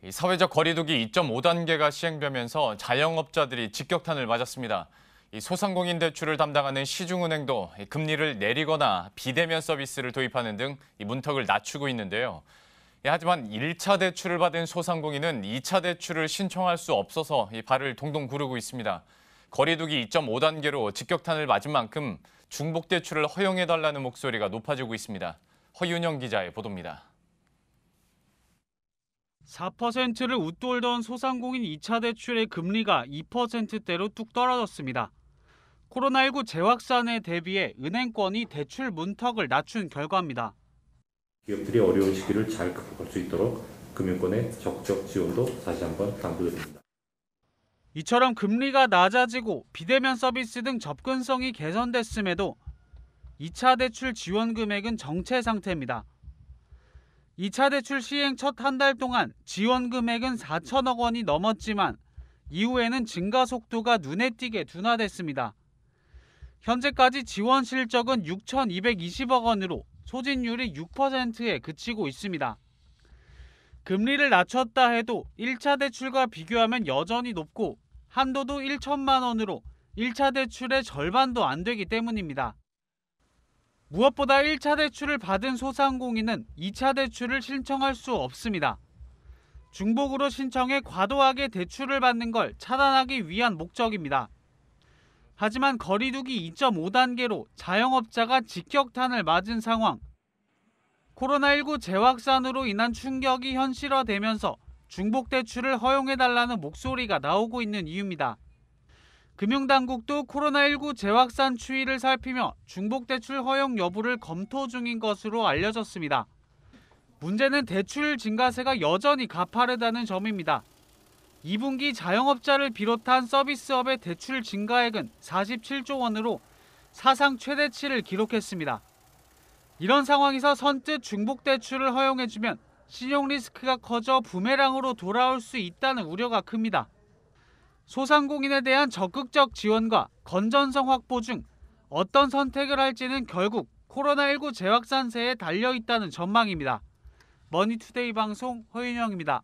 이 사회적 거리두기 2.5단계가 시행되면서 자영업자들이 직격탄을 맞았습니다. 이 소상공인 대출을 담당하는 시중은행도 금리를 내리거나 비대면 서비스를 도입하는 등 문턱을 낮추고 있는데요. 하지만 1차 대출을 받은 소상공인은 2차 대출을 신청할 수 없어서 발을 동동 구르고 있습니다. 거리두기 2.5단계로 직격탄을 맞은 만큼 중복 대출을 허용해달라는 목소리가 높아지고 있습니다. 허윤영 기자의 보도입니다. 4%를 웃돌던 소상공인 2차 대출의 금리가 2%대로 뚝 떨어졌습니다. 코로나19 재확산에 대비해 은행권이 대출 문턱을 낮춘 결과입니다. 기업들이 어려운 시기를 잘 극복할 수 있도록 금융권의 적극적 지원도 다시 한번 당부드립니다. 이처럼 금리가 낮아지고 비대면 서비스 등 접근성이 개선됐음에도 2차 대출 지원 금액은 정체 상태입니다. 2차 대출 시행 첫 한 달 동안 지원 금액은 4천억 원이 넘었지만 이후에는 증가 속도가 눈에 띄게 둔화됐습니다. 현재까지 지원 실적은 6,220억 원으로 소진율이 6%에 그치고 있습니다. 금리를 낮췄다 해도 1차 대출과 비교하면 여전히 높고 한도도 1천만 원으로 1차 대출의 절반도 안 되기 때문입니다. 무엇보다 1차 대출을 받은 소상공인은 2차 대출을 신청할 수 없습니다. 중복으로 신청해 과도하게 대출을 받는 걸 차단하기 위한 목적입니다. 하지만 거리두기 2.5단계로 자영업자가 직격탄을 맞은 상황. 코로나19 재확산으로 인한 충격이 현실화되면서 중복 대출을 허용해달라는 목소리가 나오고 있는 이유입니다. 금융당국도 코로나19 재확산 추이를 살피며 중복 대출 허용 여부를 검토 중인 것으로 알려졌습니다. 문제는 대출 증가세가 여전히 가파르다는 점입니다. 2분기 자영업자를 비롯한 서비스업의 대출 증가액은 47조 원으로 사상 최대치를 기록했습니다. 이런 상황에서 선뜻 중복 대출을 허용해주면 신용 리스크가 커져 부메랑으로 돌아올 수 있다는 우려가 큽니다. 소상공인에 대한 적극적 지원과 건전성 확보 중 어떤 선택을 할지는 결국 코로나19 재확산세에 달려있다는 전망입니다. 머니투데이 방송 허윤영입니다.